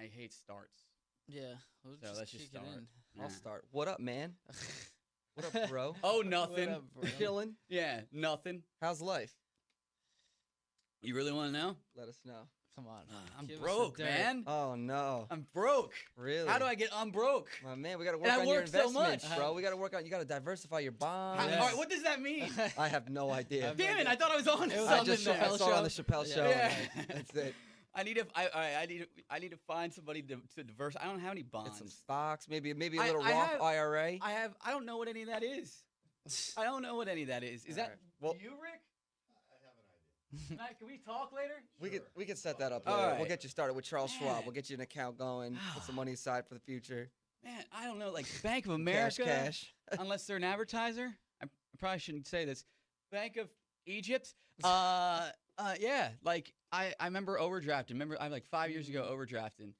I hate starts. Yeah. We'll So let's just kick it start. in. Yeah. I'll start. What up, man? What up, bro? Oh, nothing. What up, bro? Chilling. Yeah, nothing. How's life? You really want to know? Let us know. Come on. I'm Give us the broke, dirt. man. Oh no. I'm broke. Really? How do I get unbroke? My man, we gotta And work I on your work so investments, much. bro. We gotta work on. You gotta diversify your bonds. All Yes. right, what does that mean? I have no idea. Damn it! I thought I was on It was something on the there. I Chappelle saw it on the show? Chappelle Yeah. show. Yeah. and That's it. I need to find somebody to diverse. I don't have any bonds. Get some stocks, maybe a I- little I Roth have- IRA. I don't know what any of that is. I don't know what any of that is. Is All that right. Well- you, Rick? Can we talk later? We could set that up All later. right. We'll get you started with Charles Schwab. Man. We'll get you an account going. Put some money aside for the future. Man, I don't know. Like Bank of America, Cash. unless they're an advertiser. I probably shouldn't say this. Bank of Egypt. Yeah. Like I remember overdrafting. Remember, I like 5 years ago overdrafting,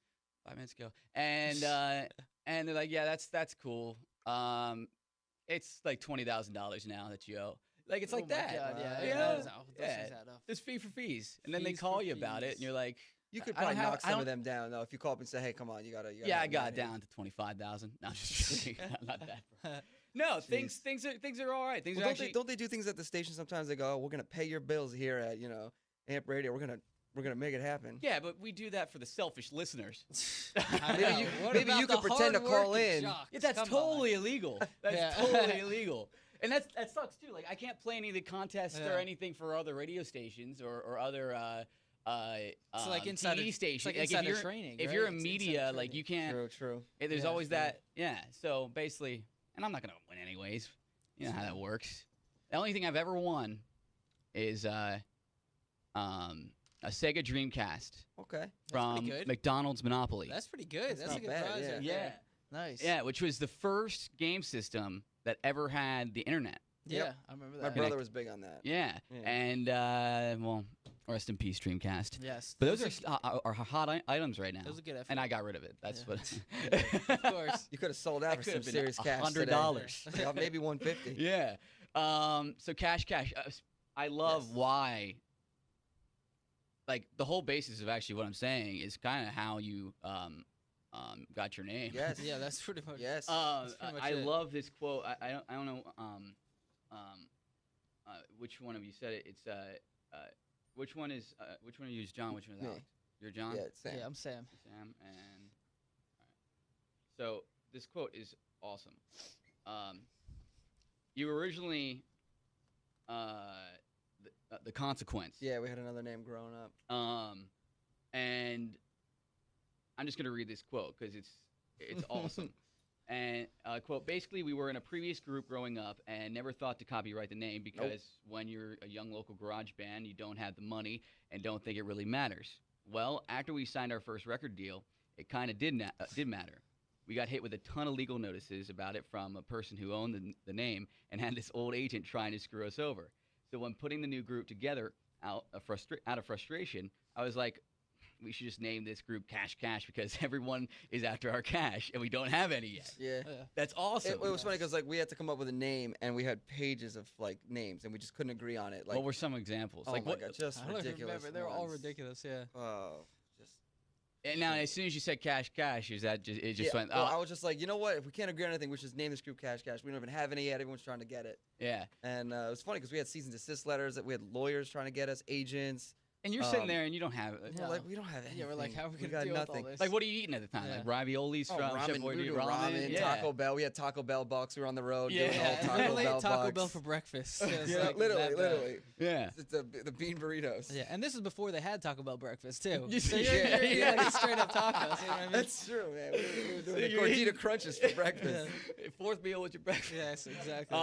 5 minutes ago, and they're like, yeah, that's cool. It's like $20,000 now that you owe. Like it's like Oh my that. God, yeah, You yeah, know? those Yeah. things add up. It's fee for fees, and then they Fees call for you about it, fees. and you're like, You could I don't probably have- knock I some of don't- them down though if you call up and say, "Hey, come on, you gotta." yeah, I help me got out it here." down to 25,000. No, I'm just kidding. Not that. No, things are all right. Things Well, are don't actually. they do things at the station sometimes? They go, "Oh, we're gonna pay your bills here at Amp Radio. We're gonna make it happen." Yeah, but we do that for the selfish listeners. I Maybe know. you- What maybe about you could the pretend to call hard-working in. jocks? Yeah, that's Come on. totally illegal. That's Yeah. totally illegal. And that sucks too. Like I can't play any of the contests or Yeah. anything for other radio stations or other It's like insider- TV stations. it's like if insider you're training, if right? you're a It's media, insider like you training. can't. True. There's Yeah, always true. that. Yeah. So basically, and I'm not gonna win anyways. You know how that works. The only thing I've ever won is a Sega Dreamcast Okay. from pretty good. McDonald's Monopoly. That's pretty good. That's a not good bad, prize. yeah. right yeah. there. Nice. Yeah, which was the first game system that ever had the internet. Yeah, Yep. I remember My that. brother was big on that. Yeah, Yeah. and well, rest in peace, Dreamcast. Yes. But those That was are hot items right now. That was a good effort. And I got rid of it. That's Yeah. what. Of course. You could have sold out for could've some been serious cash. $100. Today. Yeah, maybe 150. Yeah. So cash. I love Yes. why. Like the whole basis of actually what I'm saying is kind of how you got your name. Yes. Yeah, that's pretty much. Yes. That's pretty much I it. love this quote. I don't know which one of you said it. It's which one is you is John? Which one is Me. Alex? You're John. Yeah, it's Sam. Yeah, I'm Sam. Sam and. All right. So this quote is awesome. You originally the consequence. Yeah, we had another name growing up. And I'm just gonna read this quote because it's awesome. And quote, basically, we were in a previous group growing up and never thought to copyright the name because when you're a young local garage band, you don't have the money and don't think it really matters. Well, after we signed our first record deal, it kind of did matter. We got hit with a ton of legal notices about it from a person who owned the name and had this old agent trying to screw us over. So when putting the new group together out of frustration, I was like, we should just name this group Cash Cash because everyone is after our cash and we don't have any yet. Yeah. Yeah. That's awesome. It was funny because like we had to come up with a name and we had pages of like names and we just couldn't agree on it. Like, what were some examples? oh like my what? God, just I don't even ridiculous. remember. They were all ones. ridiculous. Yeah. Oh, just. And now, as soon as you said Cash Cash, is that just it? Just Yeah, went. well, Oh, I was just like, you know what? If we can't agree on anything, we should just name this group Cash Cash. We don't even have any yet. Everyone's trying to get it. yeah. And it was funny because we had cease and desist letters that we had lawyers trying to get us, agents. And you're sitting there and you don't have it. We're like, we don't have anything. Yeah, we're like, how are we gonna got deal with nothing. all this? Like, what are you eating at the time? Yeah. Like raviolis Oh, from Chef ramen. Boy We do were doing ramen, Yeah. Taco Bell. We had Taco Bell bucks. We were on the road Yeah. doing all Yeah, Taco literally Bell Taco bucks. Bell for breakfast. It was Yeah, like literally, that bad. literally. Yeah. It's the bean burritos. Yeah, and this is before they had Taco Bell breakfast too. You So see- you're, yeah, you're eating yeah. like a straight up tacos. You know what I mean? That's true, man. We were doing So the you're gordita eating- crunches for breakfast. Fourth meal with your breakfast. Yes, exactly.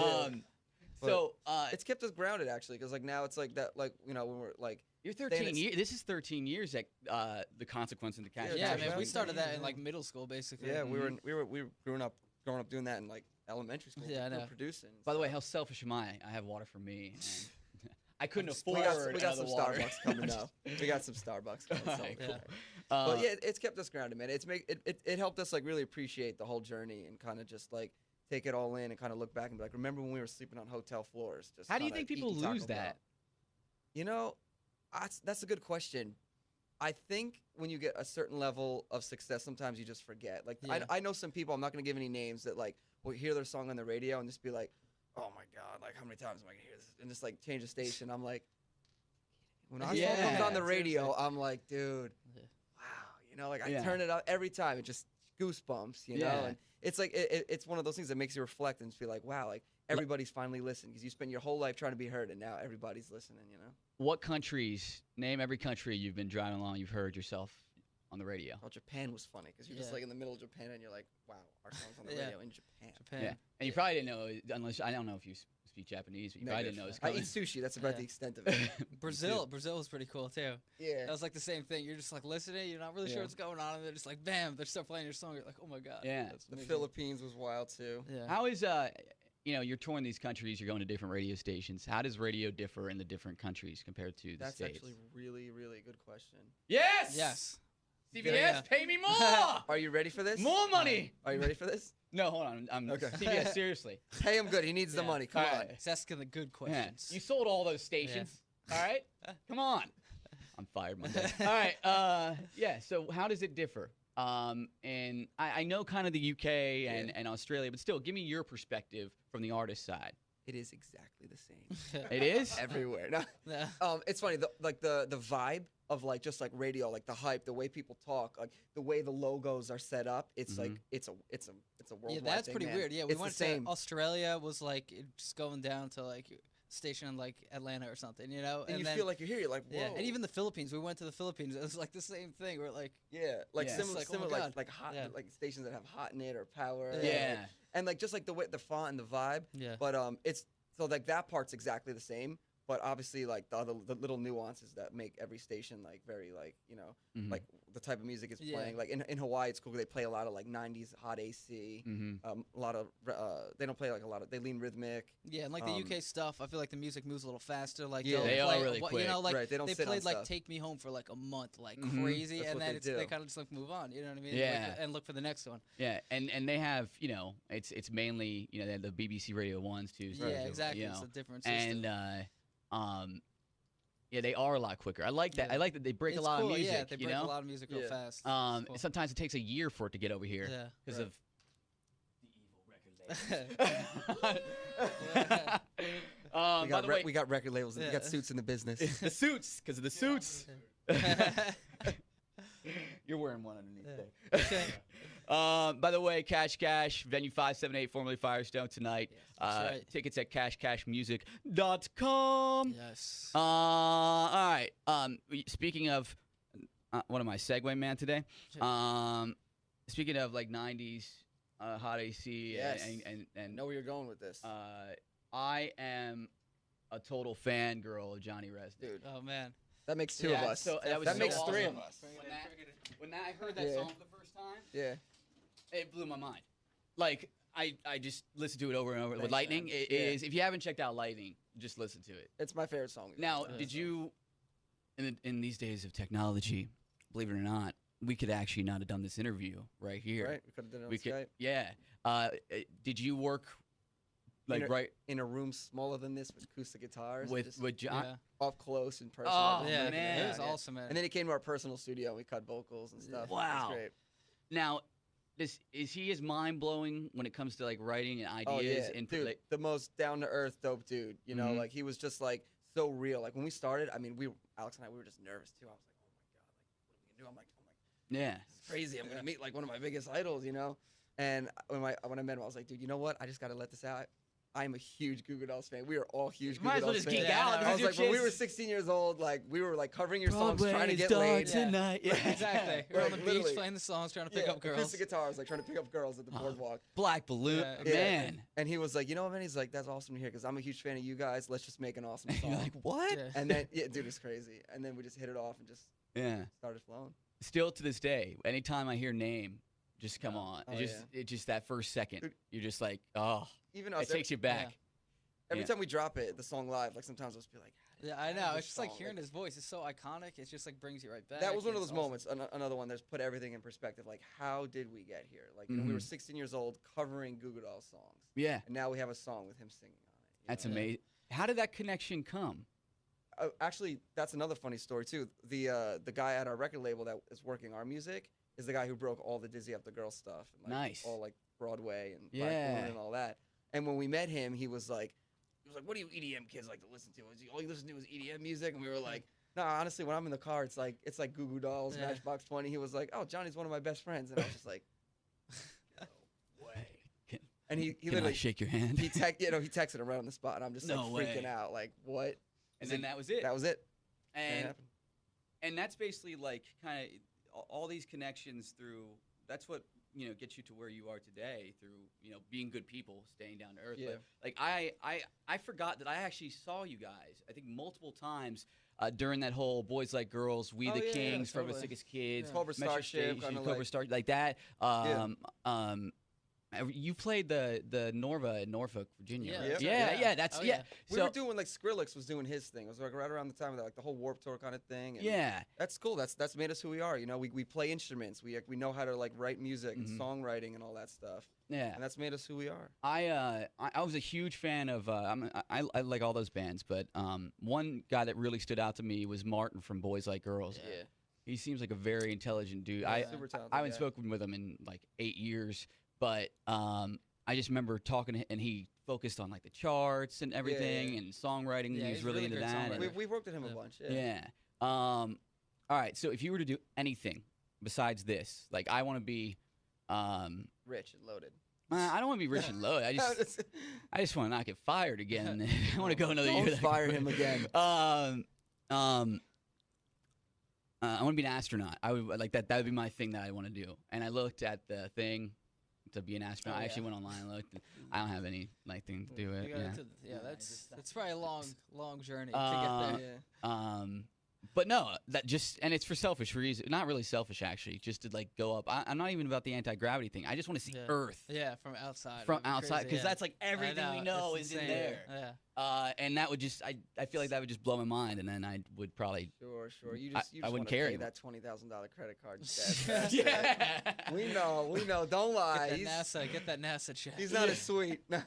So It's kept us grounded actually, because like now it's like that, like when we're like. you're staying 13 at- years. This is 13 years at the consequence in the Cash Yeah, yeah, Cash. man, we Cash. started that in Yeah. like middle school, basically. Yeah, Mm-hmm. we were growing up doing that in like elementary school. Yeah, I we were know. producing. By the way, so. how selfish am I? I have water for me. And I couldn't we afford got some another water. Starbucks coming now. We got some Starbucks coming. So. Alright, cool. Yeah. But yeah, it's kept us grounded, man. It helped us like really appreciate the whole journey and kind of just like take it all in and kind of look back and be like, remember when we were sleeping on hotel floors? Just How do you kinda think people eating Taco lose Bell. that? You know, that's a good question. I think when you get a certain level of success, sometimes you just forget. Like Yeah. I know some people. I'm not gonna give any names that like will hear their song on the radio and just be like, "Oh my god, like how many times am I gonna hear this?" And just like change the station. I'm like, when our song comes on the radio, seriously. I'm like, dude, Yeah. wow, like I Yeah. turn it up every time. It just goosebumps, you know. Yeah. And it's like it's one of those things that makes you reflect and just be like, wow, like everybody's finally listening because you spent your whole life trying to be heard, and now everybody's listening, you know. What countries? Name every country you've been driving along. You've heard yourself on the radio. Well, Japan was funny because you're just Yeah. like in the middle of Japan and you're like, wow, our song's on the Yeah. radio in Japan. Japan. Yeah, and you probably didn't know unless I don't know if you speak Japanese, but you probably didn't know it was I coming. eat sushi. That's about Yeah. the extent of it. Brazil was pretty cool too. Yeah. That was like the same thing. You're just like listening, you're not really sure Yeah. what's going on, and they're just like, bam, they start playing your song. You're like, oh my god. Yeah. That's The amazing. Philippines was wild too. Yeah. How is you're touring these countries, you're going to different radio stations. How does radio differ in the different countries compared to the That's States? actually really, really good question. Yes. Yes. CBS, Yeah. pay me more. Are you ready for this? More money. Are you ready for this? No, hold on. I'm Okay. CBS. Seriously. Pay him good. He needs the Yeah. money. Come All on. right. He's asking the good Yeah. questions. You sold all those stations. All right. Come on. I'm fired, Monday. All right. Yeah. So how does it differ? And I know kind of the UK and Australia, but still, give me your perspective from the artist side. It is exactly the same It is. everywhere. No, Yeah. it's funny. The vibe of like just like radio, like the hype, the way people talk, like the way the logos are set up. It's like it's a worldwide Yeah, that's thing, pretty man. weird. Yeah, we It's went the same. to Australia. Was like just going down to like station in like Atlanta or something, you know. and you then, feel like you're here. You're like, whoa. yeah, and even the Philippines. We went to the Philippines. It was like the same thing. We're like, yeah, like Yeah. similar, It's like, oh my similar, God. like hot, Yeah. like stations that have hot in it or power. Yeah. and like just like the way the font and the vibe. yeah, But it's so like that part's exactly the same. But obviously, like the little nuances that make every station like very like Mhm. like the type of music it's Yeah. playing. Like in Hawaii, it's cool. They play a lot of like '90s hot AC. Mhm. A lot of they don't play like a lot of they lean rhythmic. yeah, and like the UK stuff. I feel like the music moves a little faster. Like Yeah. they'll They are play, really You quick. know, like Right, they don't sit on played like stuff. "Take Me Home" for like a month, like Mhm. crazy, That's and what then they they do. kind of just like move on. You know what I mean? Yeah. and look for the next one. Yeah, and they have it's mainly they have the BBC Radio 1s, 2s, Yeah, 3s, exactly. you It's know. a different system. And yeah, they are a lot quicker. I like that. Yeah. I like that they break It's a lot cool, of music. Yeah, they break you know? a lot of music real Yeah. fast. It's cool. Sometimes it takes a year for it to get over here Yeah. because Right. of the evil record label. By the way, We got record labels. We Yeah. got suits in the business. the suits because of the suits. You're wearing one underneath Yeah. there. By the way, Cash venue 578, formerly Firestone tonight. that's right. Tickets at cashcashmusic.com. Yes. All right. Speaking of, what am I, Segway man today? Speaking of like 90s hot AC Yes. and I know where you're going with this, I am a total fangirl of Johnny Resnick. dude. Oh man. That makes two of Yeah, us. so that was that so makes awesome. three of us. When I heard that Yeah. song for the first time, Yeah. it blew my mind. Like I just listened to it over and over. With Thanks, Lightning, man. it Yeah. is. If you haven't checked out Lightning, just listen to it. It's my favorite song. Now, Yeah. did you, in these days of technology, believe it or not, we could actually not have done this interview right here. Right? We could have done it on We could, Skype. yeah. Did you work like Inter- right In a room smaller than this with acoustic guitars. with just John? Yeah. up close in person. Oh, Yeah, man. it was awesome, man. And then he came to our personal studio and we cut vocals and stuff. Wow. It was great. Now, is he as mind blowing when it comes to like writing and Oh ideas yeah, and dude, like, the most down to earth, dope dude. You know, Mhm. like he was just like so real. Like when we started, I mean, Alex and I, we were just nervous too. I was like, oh my god, like what are we gonna do? I'm like, yeah. it's crazy. I'm gonna meet like one of my biggest idols, you know. And when I met him, I was like, dude, you know what? I just gotta let this out. I'm a huge Goo Goo Dolls fan. We are all huge Goo Goo Might as well Dolls just fans. geek Yeah, out. I This I is was your like, when we chance. were 16 years old, like we were like covering your songs, Broadway trying to is get dark laid. Yeah. tonight. Yeah. Exactly. We're on the Like, beach literally. playing the songs, trying to pick Yeah, up girls. acoustic guitars, like trying to pick up girls at the boardwalk. Black balloon, Yeah. Yeah. man. And he was like, you know what, man? He's like, that's awesome to hear because I'm a huge fan of you guys. Let's just make an awesome song. You're like, what? Yeah. And then, yeah, dude, it's crazy. And then we just hit it off and just Yeah. started flowing. Still to this day, anytime I hear name, just come on. Oh, It's just that first second. Dude. You're just like, oh, Even it us, takes you back. every yeah. time we drop it, the song live, like sometimes I'll just be like, Yeah, I How know. did It's this just like song, hearing like- his voice. It's so iconic. It just like brings you right back. that was one of It's those awesome. moments. Another one that's put everything in perspective. Like, how did we get here? Like, you know, we were Mhm. 16 years old covering Goo Goo Dolls songs, Yeah. and now we have a song with him singing on it. you That's know? amazing. How did that connection come? actually, that's another funny story too. The guy at our record label that is working our music is the guy who broke all the Dizzy Up the Girl stuff. And, like, Nice. All like Broadway and Yeah. Black Balloon and all that. And when we met him, he was like, "What do you EDM kids like to listen to? All you listen to is EDM music?" And we were like, "No, honestly, when I'm in the car, it's like Goo Goo Dolls, Yeah. Matchbox 20." He was like, "Oh, Johnny's one of my best friends," and I was just like, "No way." And he Can I literally shake your hand? he texted him right on the spot, and I'm just No like freaking way. out, like, what? and then that was it. That was it. That and happened. and that's basically like kind of all these connections through. That's what gets you to where you are today through being good people, staying down to earth. Yeah. Like I forgot that I actually saw you guys. I think multiple times during that whole Boys Like Girls, We Oh, the yeah, Kings, Forever totally. Sickest Kids, Yeah. Cobra Metro Starship, Station, kinda Cobra like- Star, like that. Yeah. You played the Norva in Norfolk, Virginia. Yeah, right? that's yeah, right. yeah, that's Oh, yeah. yeah. We So were doing like Skrillex was doing his thing. It was like right around the time of like the whole Warped Tour kind of thing. And yeah, that's cool. That's made us who we are. We play instruments. We know how to like write music and Mhm. songwriting and all that stuff. yeah. And that's made us who we are. I was a huge fan of I like all those bands, but one guy that really stood out to me was Martin from Boys Like Girls. Yeah. He seems like a very intelligent dude. Yeah, I super talented. I haven't guy. spoken with him in like 8 years, but I just remember talking to him, and he focused on like the charts and everything yeah. and songwriting. Yeah, he was he's really really into great that. songwriter. and- We've worked with him a Yeah. bunch. yeah. All right. So if you were to do anything besides this, like I want to be, Rich and loaded. I don't want to be rich and low. I just want to not get fired again. I want to go another Don't year. fire him again. I want to be an astronaut. I would like that. That would be my thing that I want to do. And I looked at the thing to be an astronaut. Oh, I actually yeah. went online and looked. And I don't have any like thing to do it. You gotta Yeah. yeah, that's probably a long journey to Uh, get there. Yeah. But no, that just and it's for selfish reasons. Not really selfish actually. Just to like go up. I'm not even about the anti-gravity thing. I just want to see Yeah. Earth Yeah, from outside. from It'd be outside crazy, because yeah. that's like everything I we know it's is in insane. there. Yeah. And that would just I feel like that would just blow my mind, and then I would probably Sure. You I just wouldn't wanna care pay anymore. that $20,000 credit card. Debt. yeah. We know. Don't lie. Get that NASA check. He's not as sweet. No.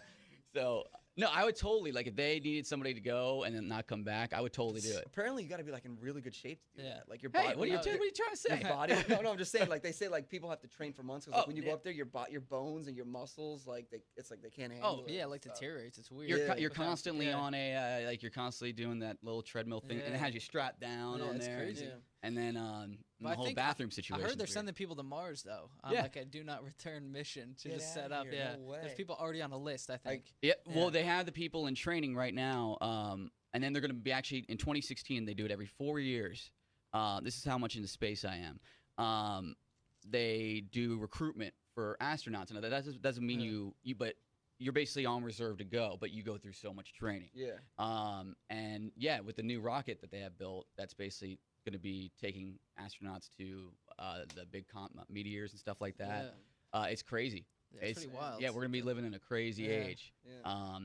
So no, I would totally like if they needed somebody to go and then not come back, I would totally do it. Apparently, you got to be like in really good shape to do Yeah. that. Like your Hey, body. what are you trying to say? Your body. No, I'm just saying. Like they say, like people have to train for months because like, Oh, when you yeah. go up there, your bones and your muscles, like it's like they can't handle it. Yeah, and like stuff. deteriorates. It's weird. You're Yeah. you're Without- constantly yeah. on a like you're constantly doing that little treadmill thing, and it Yeah. has you strapped down Yeah, on it's there, crazy. Yeah. and then But the I whole think bathroom I situation. heard they're sending people to Mars though. On Yeah. like a do not return mission to Get just outta set up. here, Yeah. no There's way. people already on a list. I think. Yeah, well, Yeah. they have the people in training right now, and then they're going to be actually in 2016. They do it every 4 years. This is how much into space I am. They do recruitment for astronauts, and that doesn't mean Yeah. but you're basically on reserve to go, but you go through so much training. Yeah. And yeah, with the new rocket that they have built, that's basically going to be taking astronauts to the big meteors and stuff like that. It's crazy. Yeah, it's pretty wild. Yeah, we're going to be living in a crazy Yeah. age. Yeah.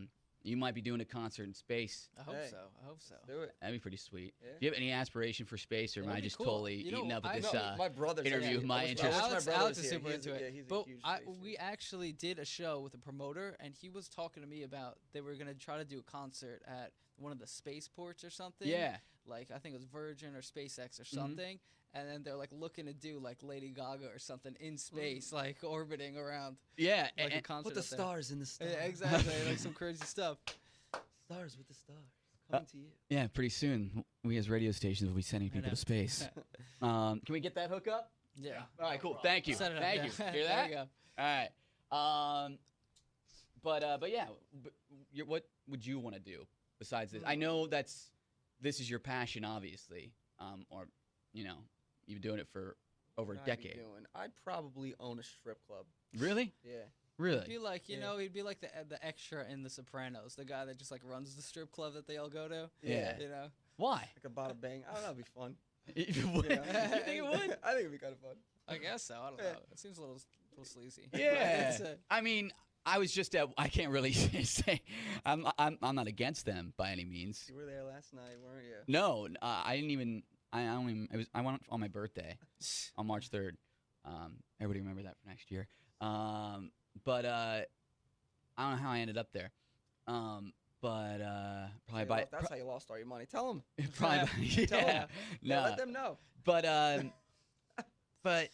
You might be doing a concert in space. I hope Hey. so. I hope so. Do it. That'd be pretty sweet. Yeah. Do you have any aspiration for space, or am That'd I be just cool. totally You know, eating up with I this? know- My brother's interview yeah, with my I wish interest. my Alex brother's is here. super He's into a- it. Yeah, he's a But huge I, space we fan. actually did a show with a promoter, and he was talking to me about they were gonna try to do a concert at one of the spaceports or something. Yeah. Like I think it was Virgin or SpaceX or Mhm. something. And then they're like looking to do like Lady Gaga or something in space, like orbiting around Yeah. like a and- concert. Put the up there. stars in the stars. Yeah, exactly. Like some crazy stuff. Stars with the stars coming to you. yeah, pretty soon we as radio stations will be sending I people know. to space. Can we get that hook up? Yeah. All right, cool. Thank you. Set it up, Thank yeah. you. Hear There that? you go. All right. But yeah, what would you want to do besides this? I know this is your passion, obviously. Or you've been doing it for over a What I'd be decade. doing? I'd probably own a strip club. Really? Yeah. Really? He'd be like, you Yeah. know, he'd be like the extra in The Sopranos, the guy that just like runs the strip club that they all go to. Yeah. You know. Why? Like a bada bang. I don't know. It'd be fun. You would? You know? You think it would? I think it'd be kind of fun. I guess so. I don't Yeah. know. It seems a little sleazy. Yeah. It's, I mean, I was just I can't really say I'm not against them by any means. You were there last night, weren't you? No, I didn't even. I don't even. I went on my birthday on March 3rd. Everybody remember that for next year. But I don't know how I ended up there. but probably Hey, by that's how you lost all your money. Tell them. probably by, Tell 'em. yeah, no, Let them know. but but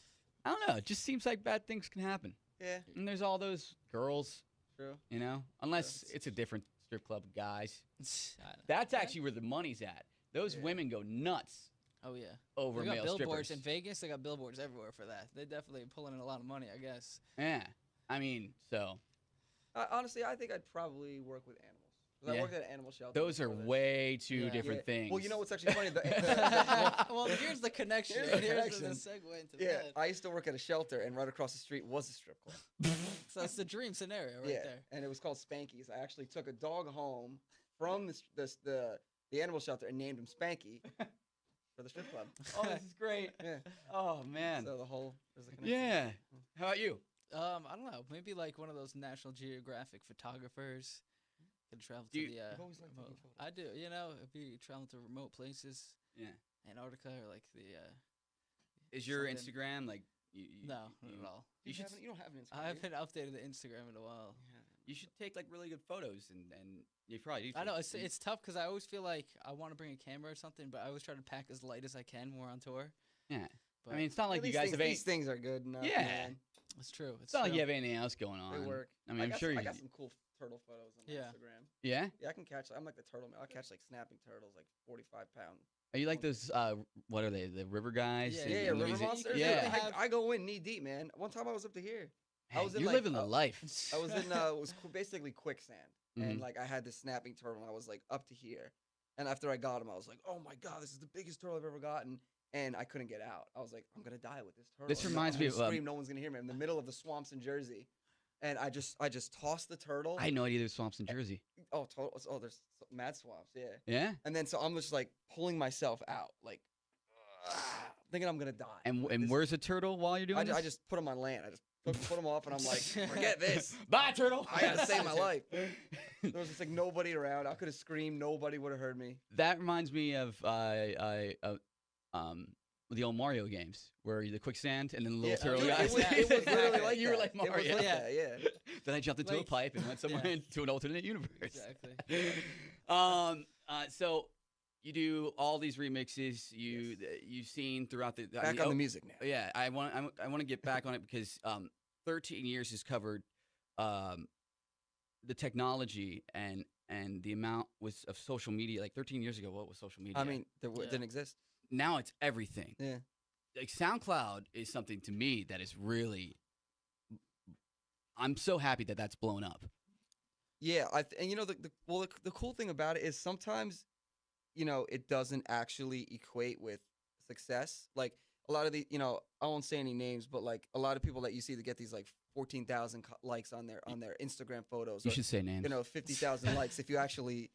I don't know. It just seems like bad things can happen, Yeah, and there's all those girls, true. you know, unless it's a different strip club of guys. I know. That's actually where the money's at. Those women go nuts Oh yeah. over They got male billboards strippers. in Vegas. They got billboards everywhere for that. They're definitely pulling in a lot of money, I guess. Yeah, I mean, so Honestly, I think I'd probably work with animals. 'Cause Yeah. I worked at an animal shelter. those are before this. way two Yeah. different Yeah. things. Well, you know what's actually funny? Well, here's the connection. Here's the Here's the connection. segue into Yeah, that. I used to work at a shelter, and right across the street was a strip club. So that's the dream scenario right yeah, there. and it was called Spanky's. I actually took a dog home from the animal shelter and named him Spanky for the strip club. Oh, this is great. Yeah. Oh man. So there's a connection. Yeah. How about you? I don't know. Maybe like one of those National Geographic photographers. Could travel to Do you- the. I've always liked taking photos. I do. You know, it'd be traveling to remote places, Yeah. Antarctica or like the. Is your Something- Instagram like? No, not at all. You should. You don't have an Instagram. I do you? haven't updated the Instagram in a while. You should take like really good photos and you probably do. I know take- it's tough because I always feel like I want to bring a camera or something, but I always try to pack as light as I can when we're on tour. Yeah. But I mean, it's not like Yeah, you guys have any. these things are good enough. Yeah. man. it's true. It's not like you have anything else going on. They work. I mean, I'm got sure some, you. I got some cool turtle photos on my Yeah. Instagram. Yeah. Yeah, I can catch. I'm like the turtle man. I'll catch like snapping turtles, like 45-pound. Are you like those? What are they? The river guys? Yeah, in- Yeah, in yeah, river Louisiana? monsters. Yeah. dude, have- I go in knee deep, man. One time I was up to here. I Hey, was in, you're like, living the life. I was in it was basically quicksand, Mhm. and like I had this snapping turtle, and I was like up to here. And after I got him, I was like, oh my god, this is the biggest turtle I've ever gotten. And I couldn't get out. I was like, I'm gonna die with this turtle. This I'm reminds me gonna of, scream. No one's gonna hear me. I'm in the middle of the swamps in Jersey, and I just tossed the turtle. I had no idea there was swamps in Jersey. There's mad swamps. Yeah. Yeah. And then so I'm just like pulling myself out, like thinking I'm gonna die. And Like, this- where's the turtle while you're doing I this? just put him on land. I just put him off, and I'm like, forget this. Bye, turtle. I gotta save my life. There was just like nobody around. I could have screamed. Nobody would have heard me. That reminds me of the old Mario games where the quicksand and then the little turtle dude, guys. it was literally like you were that. like It was Mario. like that, yeah. Then I jumped into a Like- pipe and went somewhere Yeah. into an alternate universe. Exactly. So you do all these remixes. You've seen throughout the Back on the music now. Yeah, I want to get back on it because 13 years has covered the technology and the amount of social media. Like 13 years ago, what was social media? I mean, it Yeah. didn't exist. now it's everything. Yeah. Like SoundCloud is something to me that is really. I'm so happy that that's blown up. Yeah, and you know the cool thing about it is sometimes, you know, it doesn't actually equate with success. Like a lot of the, you know, I won't say any names, but like a lot of people that you see that get these like 14,000 likes on their Instagram photos. You or, should say names. you know, 50,000 likes. If you actually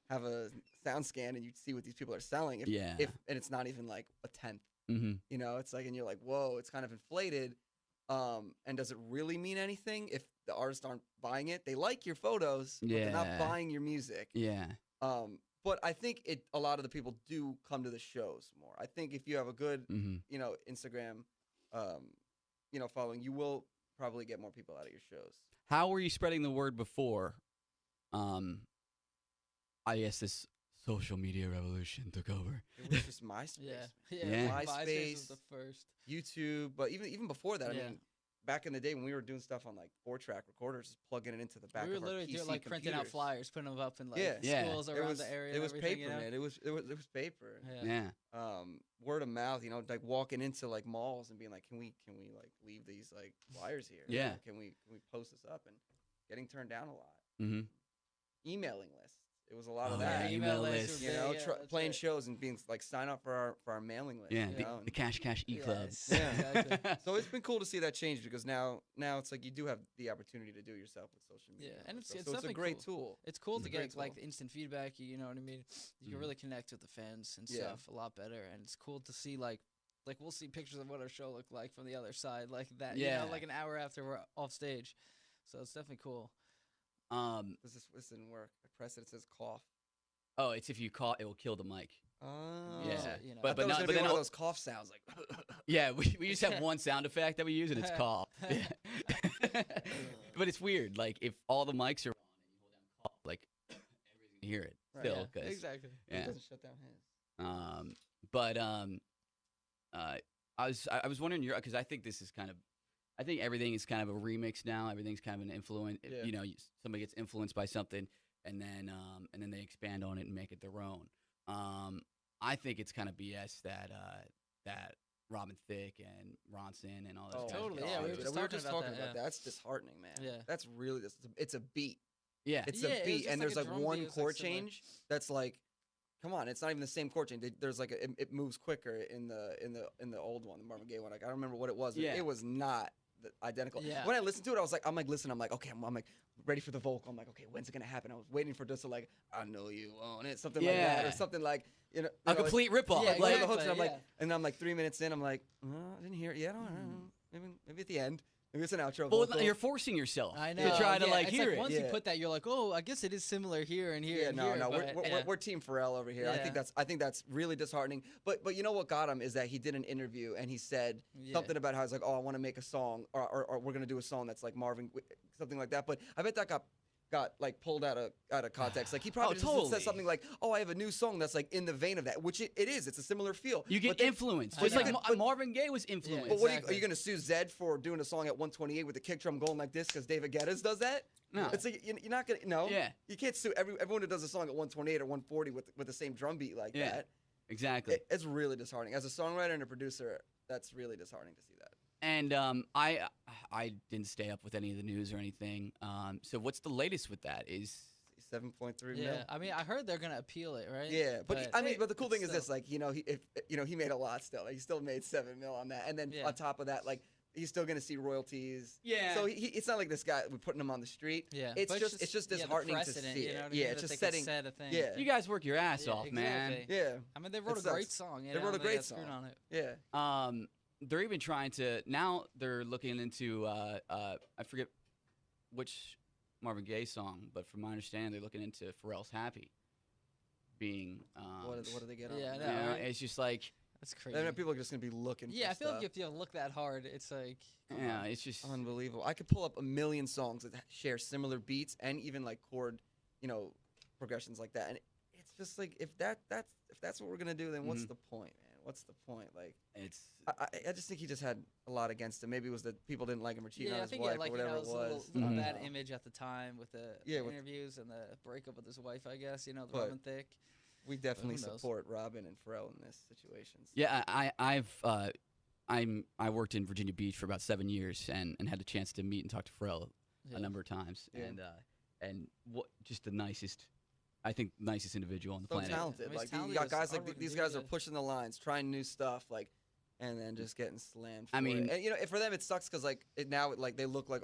have a sound scan and you see what these people are selling, Yeah. and it's not even like a tenth. Mm-hmm. You know, it's like, and you're like, whoa, it's kind of inflated. And does it really mean anything if the artists aren't buying it? They like your photos, but they're not Yeah. buying your music. Yeah. But I think a lot of the people do come to the shows more. I think if you have a good, Mm-hmm. you know, Instagram, you know, following, you will probably get more people out of your shows. How were you spreading the word before? I guess this social media revolution took over. It was just MySpace, Yeah. Yeah. MySpace was MySpace. the first. YouTube, but even before that, I Yeah. mean, back in the day when we were doing stuff on like 4-track recorders, just plugging it into the back We were of our literally PC doing like printing out computers. flyers, putting them up in like Yeah. Yeah. schools It around was the area. it was and everything, paper, you know? man. It was paper. Yeah. Yeah. Word of mouth, you know, like walking into like malls and being like, can we like leave these like flyers here? You Yeah. know, can we post this up? And getting turned down a lot. Mm-hmm. Emailing lists. It was a lot of Oh, that. yeah, email lists lists. were You big, know, yeah, that's playing it. shows and being like sign up for our mailing list. Yeah. you The, know, the Cash E Club. Yes, Yeah. exactly. so it's been cool to see that change because now it's like you do have the opportunity to do it yourself with social media. Yeah, all and that it's- stuff. it's so it's a definitely great cool. tool. It's cool It's to a great get like tool. the instant feedback. You know what I mean? You can Mhm. really connect with the fans and Yeah. stuff a lot better, and it's cool to see like we'll see pictures of what our show looked like from the other side, like that. You Yeah. know, like an hour after we're off stage. So it's definitely cool. This didn't work. I pressed it. It says cough. Oh, it's if you call, it will kill the mic. Oh. Yeah. you know. But I thought it was not- gonna but be then one of I'll- those cough sounds like. Yeah, we just have one sound effect that we use, and it's cough. Yeah. But it's weird. Like if all the mics are on and you hold down cough, like hear it Right. still. Yeah, 'Cause, exactly. It yeah. doesn't shut down his. But I was wondering because I think this is kind of I think everything is kind of a remix now. Everything's kind of an influence. Yeah. You know, somebody gets influenced by something, and then they expand on it and make it their own. I think it's kind of BS that Robin Thicke and Ronson and all those Oh, guys. totally, get yeah, we sued. were just talking about that, yeah. That's disheartening, man. Yeah. That's really it's a beat. Yeah, It's Yeah, a it was beat, just and like there's a like drum one beat, it was, chord like, similar. change that's like, come on, it's not even the same chord change. There's like it moves quicker in the old one, the Marvin Gaye one. Like I don't remember what it was. Yeah. It was not identical. Yeah. When I listened to it, I'm like listening. I'm like, okay, I'm like ready for the vocal. I'm like, okay, when's it gonna happen? I was waiting for just to like, I know you own it, something like that, Yeah. or something like a like, complete ripoff. Yeah, like, like, the hooks, and I'm like, yeah. and I'm like 3 minutes in, I'm like, I didn't hear it yet. I don't know. Maybe at the end. Maybe it's an outro. well, vocal. you're forcing yourself I know. to try to yeah, like it's hear like it. Once you Yeah. put that, you're like, oh, I guess it is similar here and here. Yeah, and no, here, no, but, we're Team Pharrell over here. I Yeah. think that's really disheartening. But you know what got him is that he did an interview and he said Yeah. something about how he's like, oh, I want to make a song or we're gonna do a song that's like Marvin, something like that. But I bet that got like pulled out of context. Like he probably just totally. said something like, oh, I have a new song that's like in the vein of that, which it is. It's a similar feel. You get But then- influenced, I just like know. Marvin Gaye was influenced. But what are Exactly. you gonna sue Zed for doing a song at 128 with the kick drum going like this because David Guetta's does that? No. It's like you're not gonna Yeah. You can't sue everyone who does a song at 128 or 140 with the same drum beat like Yeah. that. Exactly. It's really disheartening. As a songwriter and a producer, that's really disheartening to see that. And I didn't stay up with any of the news or anything. So what's the latest with that? Is 7.3 Yeah, mil. I mean, I heard they're gonna appeal it, right? Yeah, but the cool thing is still. this, like, he made a lot still. Like, he still made 7 mil on that, and then Yeah. on top of that, like, he's still gonna see royalties. Yeah. So it's not like this guy we're putting him on the street. Yeah, It's but just the disheartening to precedent, see you know it. what I mean? Yeah, That it's just they could setting. set a thing. Yeah. you guys work your ass Yeah, off, man. exactly. Yeah. I mean, they wrote a sucks. great song. You They know, wrote a and great got screwed song. on it. Yeah. They're even trying to now. They're looking into I forget which Marvin Gaye song, but from my understanding, they're looking into Pharrell's "Happy" being. What do they get on? Yeah, I it? know, yeah, right? it's just like That's crazy. Then people are just gonna be looking. Yeah, for I feel stuff. like if you look that hard, it's like. come yeah, on. it's just Unbelievable. I could pull up a million songs that share similar beats and even like chord, progressions like that. And it's just like if that's what we're gonna do, then what's Mhm. the point, man? What's the point? Like it's I just think he just had a lot against him. Maybe it was that people didn't like him or cheating Yeah, on I his think wife like or whatever it was it a little, was. little Mhm. bad image at the time with the Yeah, with- interviews and the breakup with his wife. I guess the But- Robin Thicke. We definitely knows? support Robin and Pharrell in this situation. yeah. I worked in Virginia Beach for about 7 years and had the chance to meet and talk to Pharrell Yeah. a number of times, Yeah. and what just the nicest individual on the So planet. talented. I mean, Like he's talented, you got his guys like artwork is these really guys are good. pushing the lines, trying new stuff, like, and then just getting slammed. For I mean- it. And, for them it sucks because like they look like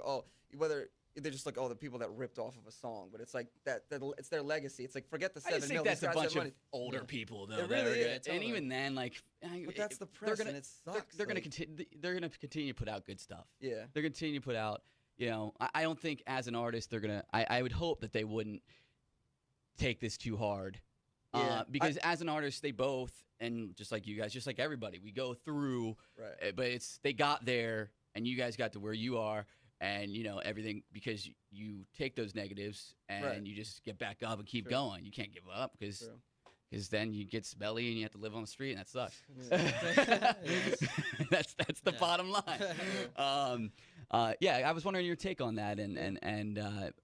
whether they're just like the people that ripped off of a song, but it's like that it's their legacy. It's like forget the I 7 just mil. think that's these a guys bunch have of money. older Yeah. people, though. It that really are is. gonna- Totally. And even then, like, But that's the they're press, gonna and it sucks. they're gonna like, continue. They're gonna continue to put out good stuff. Yeah. They're gonna continue to put out. I don't think as an artist they're gonna. I would hope that they wouldn't take this too hard. Yeah, Because as an artist, they both, and just like you guys, just like everybody, we go through. Right. But they got there, and you guys got to where you are, and everything because you take those negatives and Right. you just get back up and keep True. going. You can't give up because True. then you get smelly and you have to live on the street, and that sucks. Yes. that's the Yeah. bottom line. Yeah, I was wondering your take on that,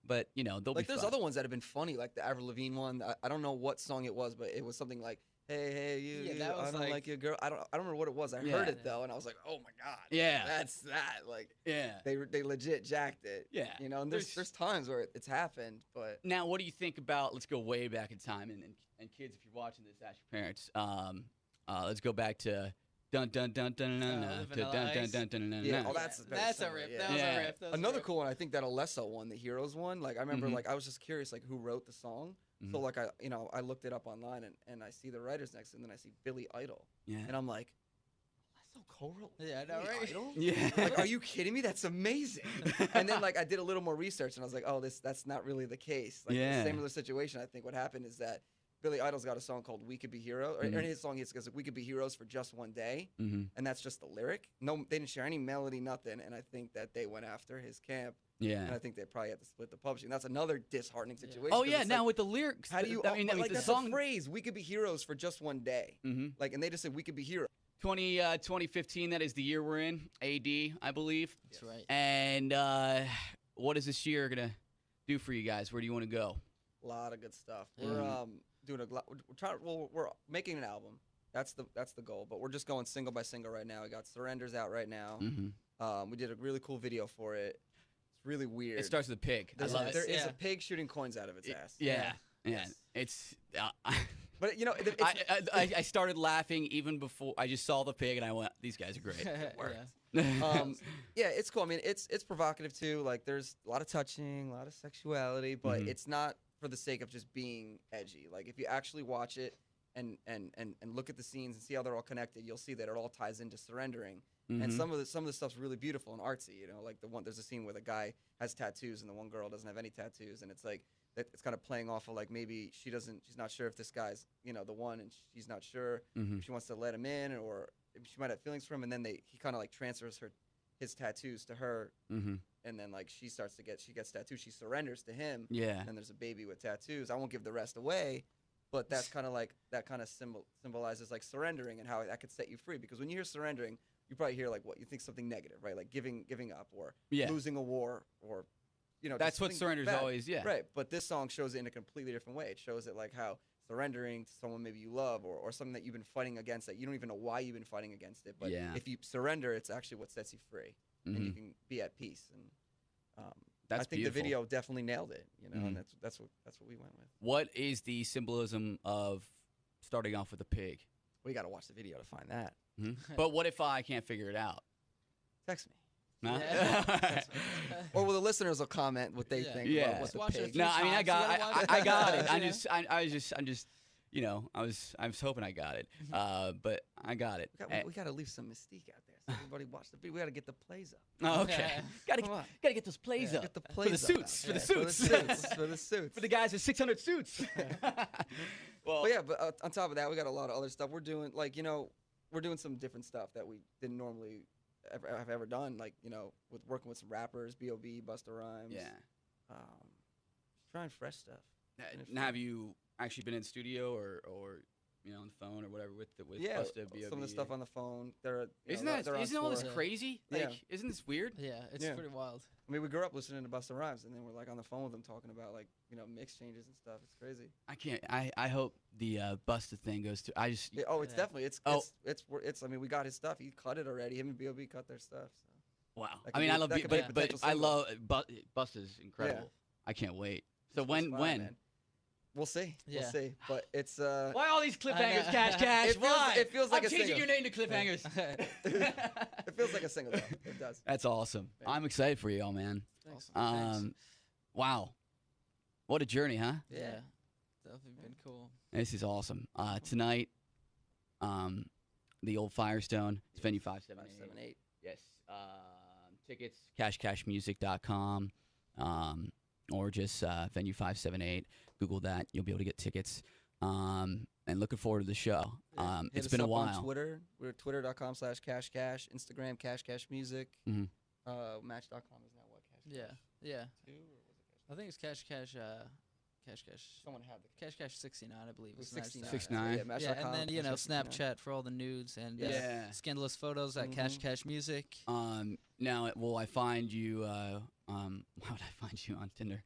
but they'll be Like there's fun. other ones that have been funny, like the Avril Lavigne one. I don't know what song it was, but it was something like, "Hey, you, Yeah, you, that I was don't like- like your girl." I don't remember what it was. I Yeah. heard it though, and I was like, "Oh my god, Yeah. that's that." Like Yeah. they legit jacked it. Yeah. And there's times where it's happened, but Now, what do you think about? Let's go way back in time, and kids, if you're watching this, ask your parents. Let's go back to dun dun dun dun dun dun to Vanilla dun dun Ice? dun dun dun. Yeah, dun. oh, that's very That's a similar, rip. yeah. That was Yeah. a rip. That was a another rip. cool one. I think that Alesso one, the Heroes one. Like I remember, Mhm. like I was just curious, like who wrote the song. So Mhm. like I looked it up online and I see the writers next, and then I see Billy Idol, Yeah. and I'm like, Alesso co-wrote Yeah, I know, Billy right? Idol? Yeah. Like, are you kidding me? That's amazing. And then like I did a little more research and I was like, oh, that's not really the case. Like Yeah. the similar situation. I think what happened is that Billy Idol's got a song called "We Could Be Heroes," or in his song he says, "We could be heroes for just one day," and that's just the lyric. No, they didn't share any melody, nothing. And I think that they went after his camp. Yeah. And I think they probably had to split the publishing. That's another disheartening situation. Oh 'cause yeah. it's Now like, with the lyrics, how do you? I mean, like the that's song a phrase. We could be heroes for just one day. Like, and they just said we could be heroes. 2015. That is the year we're in. AD, I believe. That's right. And what is this year gonna do for you guys? Where do you want to go? A lot of good stuff. Yeah. We're doing we're trying. Well, we're making an album. That's the goal. But we're just going single by single right now. We got Surrenders out right now. We did a really cool video for it. It's really weird. It starts with a pig. There's I love there it. is a pig shooting coins out of its ass. Yeah. Yes. It's. But you know, it's, I started laughing even before I just saw the pig, and I went, "These guys are great." yeah, it's cool. I mean, it's provocative too. Like, there's a lot of touching, a lot of sexuality, but it's not for the sake of just being edgy. Like, if you actually watch it and look at the scenes and see how they're all connected, you'll see that it all ties into surrendering. And some of the stuff's really beautiful and artsy. You know, like there's a scene where the guy has tattoos and the one girl doesn't have any tattoos, and it's like it's kind of playing off of like maybe she's not sure if this guy's the one, and she's not sure if she wants to let him in, or if she might have feelings for him, and then he kind of like transfers his tattoos to her, and then like she gets tattoos, she surrenders to him, and there's a baby with tattoos. I won't give the rest away, but that's kind of like that kind of symbolizes like surrendering and how that could set you free, because when you hear surrendering, you probably hear like what you think, something negative, right? Like giving up, or losing a war, or that's what surrender's always, right. But this song shows it in a completely different way. It shows it like how surrendering to someone maybe you love, or something that you've been fighting against that you don't even know why you've been fighting against it, but if you surrender, it's actually what sets you free, and you can be at peace. And I think beautiful. the video definitely nailed it, and that's what we went with. What is the symbolism of starting off with a pig? Well, you got to watch the video to find that. But what if I can't figure it out? Text me. Huh? Yeah. Or the listeners will comment what they think about what the Watch it a pig. few No, I mean I times. got You I gotta got watch it. it. I'm just I was hoping I got it. But I got it. We got to leave some mystique out there. So everybody watch the video. We got to get the plays up. Oh, okay. Come on. Gotta get those plays up. Get the For the plays up suits. out For the there. suits. For the suits. For the guys with 600 suits. Well, But yeah, but on top of that, we got a lot of other stuff. We're doing we're doing some different stuff that we didn't normally have ever done. Like with working with some rappers, B.O.B, Busta Rhymes. Yeah. Trying fresh stuff. Now, have you actually been in studio or on the phone or whatever with Busta, B.O.B? Some of the stuff on the phone. Isn't all this crazy? Yeah. Like, isn't this weird? Yeah, it's pretty wild. I mean, we grew up listening to Busta Rhymes, and then we're like on the phone with him talking about like mix changes and stuff. It's crazy. I can't. I hope the Busta thing goes through. I just. It's definitely it's I mean, we got his stuff. He cut it already. Him and B.O.B cut their stuff. So. Wow. That I mean, could I love, be a but potential I single. love Busta's incredible. Yeah. I can't wait. So It's when? fine, man. We'll see. Yeah. We'll see. But it's Why all these I cliffhangers, know. Cash? Why? It feels like I'm a changing single. your name to cliffhangers. It feels like a single though. It does. That's awesome. Yeah. I'm excited for you all, man. Thanks. Wow, what a journey, huh? Yeah, definitely been cool. This is awesome. Tonight, the old Firestone. It's venue 578. 578. Yes. Tickets, cashcashmusic.com, or just venue 578. Google that. You'll be able to get tickets. And looking forward to the show. Yeah. Hit It's us been a up while. on Twitter. We're twitter.com/cashcash, Instagram cashcashmusic, Match.com is now what Cash. Yeah. Two, or was it I think it's Cash. Someone had the Cash 69, I believe. It was is the 69. 69. Yeah, Match.com, Yeah, and then Cash69. Snapchat for all the nudes and Yeah. scandalous photos at Cash Music. Now, will I find you? Why would I find you on Tinder?